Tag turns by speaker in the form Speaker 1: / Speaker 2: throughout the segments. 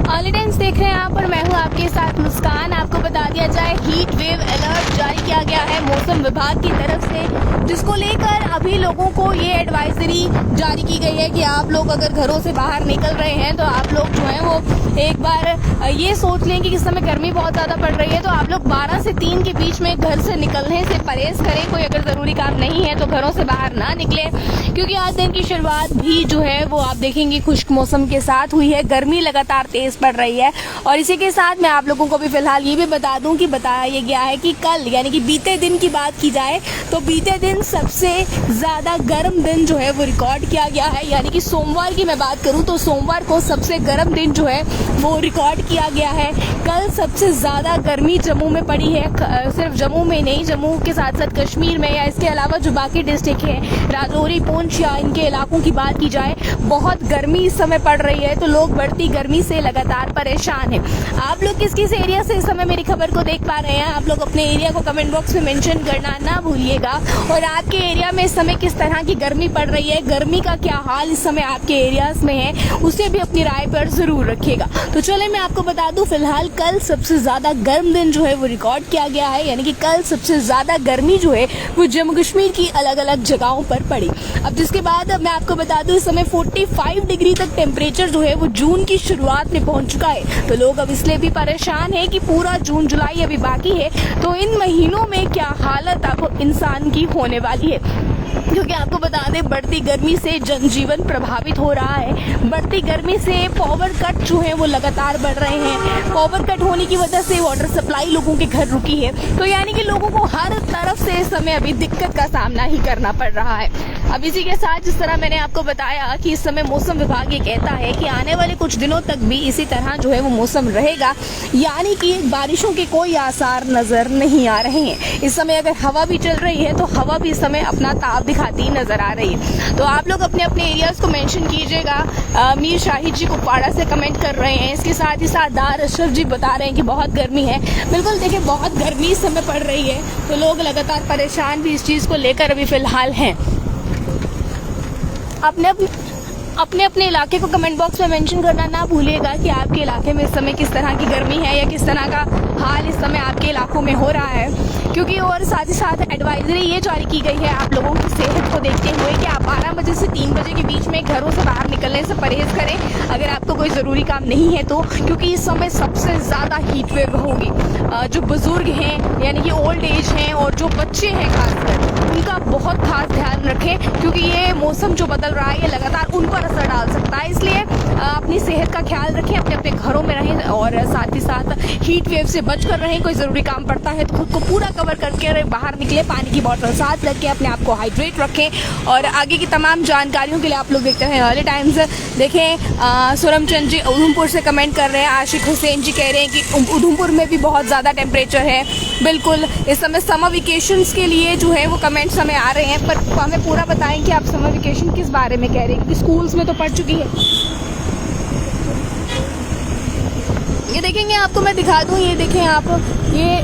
Speaker 1: ऑली times देख रहे हैं आप और मैं हूं आपके साथ मुस्कान। आपको बता दिया जाए हीट वेव अलर्ट जारी किया गया है मौसम विभाग की तरफ से, जिसको लेकर अभी लोगों को ये एडवाइजरी जारी की गई है कि आप लोग अगर घरों से बाहर निकल रहे हैं तो आप लोग जो है वो एक बार ये सोच लें कि इस समय गर्मी बहुत ज़्यादा पड़ रही है, तो आप लोग 12 से 3 के बीच में घर से निकलने से परहेज करें। कोई अगर ज़रूरी काम नहीं है तो घरों से बाहर ना निकले, क्योंकि आज दिन की शुरुआत भी जो है वो आप देखेंगे खुश्क मौसम के साथ हुई है। गर्मी लगातार तेज पड़ रही है और इसी के साथ मैं आप लोगों को भी फिलहाल ये भी बता दूं कि बताया ये गया है कि कल यानी कि बीते दिन की बात की जाए तो बीते दिन सबसे ज़्यादा गर्म दिन जो है वो रिकॉर्ड किया गया है। यानी कि सोमवार की मैं बात करूं तो सोमवार को सबसे गर्म दिन जो है वो रिकॉर्ड किया गया है। कल सबसे ज़्यादा गर्मी जम्मू में पड़ी है। सिर्फ जम्मू में नहीं, जम्मू के साथ साथ कश्मीर में या इसके अलावा जो बाकी डिस्ट्रिक्ट है राजौरी, पुंछ या इनके इलाकों की बात की जाए, बहुत गर्मी इस समय पड़ रही है। तो लोग बढ़ती गर्मी से लगातार परेशान हैं। आप लोग किस किस एरिया से इस समय मेरी खबर को देख पा रहे हैं, आप लोग अपने एरिया को कमेंट बॉक्स में मेंशन करना ना भूलिएगा। और आपके एरिया में इस समय किस तरह की गर्मी पड़ रही है, गर्मी का क्या हाल इस समय आपके एरियाज में है, उसे भी अपनी राय पर जरूर रखिएगा। तो चले मैं आपको बता दूं, फिलहाल कल सबसे ज्यादा गर्म दिन जो है वो रिकॉर्ड किया गया है। यानी कि कल सबसे ज्यादा गर्मी जो है वो जम्मू कश्मीर की अलग अलग जगहों पर पड़ी। अब जिसके बाद मैं आपको बता दूं, इस समय 45 डिग्री तक टेम्परेचर जो है वो जून की शुरुआत में पहुंच चुका है। तो लोग अब इसलिए भी परेशान है कि पूरा जून जुलाई अभी बाकी है, तो इन महीनों में क्या हालत अब इंसान की होने वाली है। क्योंकि आपको बता दें, बढ़ती गर्मी से जनजीवन प्रभावित हो रहा है। बढ़ती गर्मी से पावर कट जो है वो लगातार बढ़ रहे हैं। पावर कट होने की वजह से वाटर सप्लाई लोगों के घर रुकी है। तो यानी कि लोगों को हर तरफ से इस समय अभी दिक्कत का सामना ही करना पड़ रहा है। अब इसी के साथ जिस तरह मैंने आपको बताया कि इस समय मौसम विभाग ये कहता है कि आने वाले कुछ दिनों तक भी इसी तरह जो है वो मौसम रहेगा, यानी कि बारिशों के कोई आसार नजर नहीं आ रहे हैं। इस समय अगर हवा भी चल रही है तो हवा भी इस समय अपना ताप दिखाती नजर आ रही है। तो आप लोग अपने अपने एरियाज को मेंशन कीजिएगा। मीर शाहिद जी कुपवाड़ा से कमेंट कर रहे हैं, इसके साथ ही साथ दार अशरफ जी बता रहे हैं कि बहुत गर्मी है। बिल्कुल देखिए, बहुत गर्मी इस समय पड़ रही है, तो लोग लगातार परेशान भी इस चीज़ को लेकर अभी फिलहाल हैं। अपने अपने इलाके को कमेंट बॉक्स में मेंशन करना ना भूलिएगा कि आपके इलाके में इस समय किस तरह की गर्मी है या किस तरह का हाल इस समय आपके इलाकों में हो रहा है। क्योंकि और साथ ही साथ एडवाइजरी ये जारी की गई है आप लोगों की सेहत को देखते हुए कि आप 12 बजे से 3 बजे के बीच में घरों से बाहर निकलने से परहेज करें अगर आपको कोई ज़रूरी काम नहीं है तो, क्योंकि इस समय सबसे ज़्यादा हीट वेव होगी। जो बुज़ुर्ग हैं यानी कि ओल्ड एज हैं और जो बच्चे हैं खासकर, उनका बहुत खास ध्यान रखें, क्योंकि ये मौसम जो बदल रहा है ये लगातार उन पर असर डाल सकता है। इसलिए अपनी सेहत का ख्याल रखें, अपने अपने घरों में रहें और साथ ही साथ हीट वेव से बचकर रहें। कोई ज़रूरी काम पड़ता है तो खुद को पूरा कवर करके बाहर निकले, पानी की बोतल साथ रख के अपने आप को हाइड्रेट रखें। और आगे की तमाम जानकारियों के लिए आप लोग देखते हैं ऑली टाइम्स। देखें, सुरमचंद जी उधमपुर से कमेंट कर रहे हैं, आशिक हुसैन जी कह रहे हैं कि उधमपुर में भी बहुत ज़्यादा टेम्परेचर है। बिल्कुल इस समय समर वेकेशंस के लिए जो है वो कमेंट्स हमें आ रहे हैं, पर हमें पूरा बताएं कि आप समर वेकेशन किस बारे में कह रहे हैं, क्योंकि स्कूल्स में तो पढ़ चुकी है। ये देखेंगे, आपको मैं दिखा दूं, ये देखें आप, ये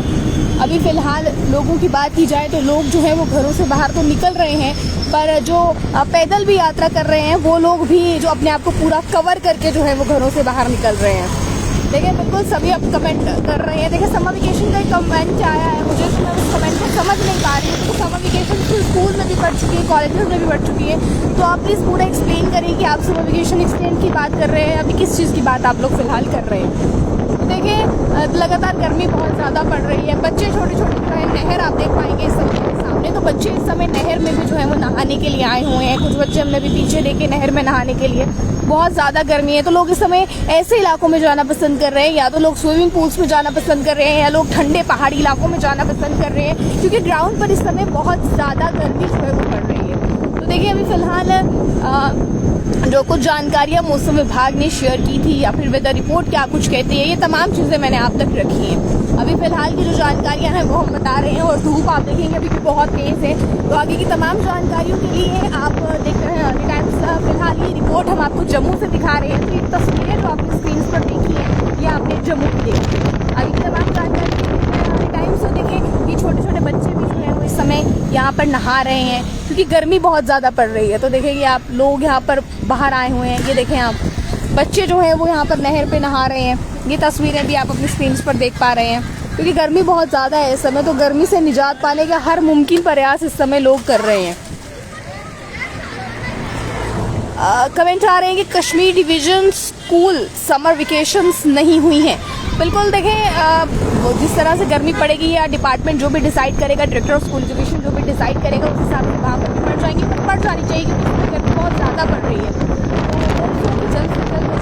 Speaker 1: अभी फ़िलहाल लोगों की बात की जाए तो लोग जो है वो घरों से बाहर तो निकल रहे हैं, पर जो पैदल भी यात्रा कर रहे हैं वो लोग भी जो अपने आप को पूरा कवर करके जो है वो घरों से बाहर निकल रहे हैं। देखिए, बिल्कुल सभी अब कमेंट कर रहे हैं। देखिए, समर वेकेशन का एक कमेंट आया है मुझे, तो मैं उस कमेंट को समझ नहीं पा रही हूँ। तो समर वेकेशन स्कूल में भी पढ़ चुकी है, कॉलेजेस में भी पढ़ चुकी है, तो आप प्लीज़ पूरा एक्सप्लेन करें कि आप समर वेकेशन एक्सटेंड की बात कर रहे हैं, अभी किस चीज़ की बात आप लोग फिलहाल कर रहे हैं। देखिए, लगातार गर्मी बहुत ज़्यादा पड़ रही है। बच्चे छोटे छोटे जो है, नहर आप देख पाएंगे इस समय सामने, तो बच्चे इस समय नहर में भी जो है वो नहाने के लिए आए हुए हैं। कुछ बच्चे हमने भी पीछे देखे नहर में नहाने के लिए। बहुत ज़्यादा गर्मी है, तो लोग इस समय ऐसे इलाकों में जाना पसंद कर रहे हैं, या तो लोग स्विमिंग पूल्स में जाना पसंद कर रहे हैं या लोग ठंडे पहाड़ी इलाकों में जाना पसंद कर रहे हैं, क्योंकि ग्राउंड पर इस समय बहुत ज़्यादा गर्मी जो है वो पड़ रही है। तो देखिए, अभी फ़िलहाल जो कुछ जानकारियाँ मौसम विभाग ने शेयर की थी या फिर वेदर रिपोर्ट क्या कुछ कहती है, ये तमाम चीज़ें मैंने आप तक रखी हैं। अभी फ़िलहाल की जो जानकारियाँ हैं वो हम बता रहे हैं, और धूप आप देखेंगे अभी भी बहुत तेज़ है। तो आगे की तमाम जानकारियों के लिए आप देख रहे हैं ऑली टाइम्स। फिलहाल ये रिपोर्ट हम आपको जम्मू से दिखा रहे हैं, तो ये तस्वीरें जो आपने स्क्रीन पर देखी है ये आपने जम्मू की देखी है। आगे की तमाम जानकारी ऑली टाइम्स। तो देखिए, ये छोटे छोटे बच्चे भी जो है वो इस समय यहाँ पर नहा रहे हैं, क्योंकि गर्मी बहुत ज़्यादा पड़ रही है। तो देखिए, आप लोग यहाँ पर बाहर आए हुए हैं, ये देखें आप, बच्चे जो है वो यहाँ पर नहर पे नहा रहे हैं। ये तस्वीरें भी आप अपनी स्क्रीन पर देख पा रहे हैं, क्योंकि गर्मी बहुत ज़्यादा है इस समय, तो गर्मी से निजात पाने का हर मुमकिन प्रयास इस समय लोग कर रहे हैं। कमेंट आ रहे हैं कि Kashmir division school summer vacations नहीं हुई हैं। बिल्कुल देखें, जिस तरह से गर्मी पड़ेगी या डिपार्टमेंट जो भी डिसाइड करेगा, डायरेक्टर ऑफ स्कूल एजुकेशन जो भी डिसाइड करेगा, उस हिसाब से वहाँ पर पड़ जाएंगे, पर पड़ जानी चाहिए, क्योंकि गर्मी बहुत ज़्यादा पड़ रही है। तो जल्द से जल्द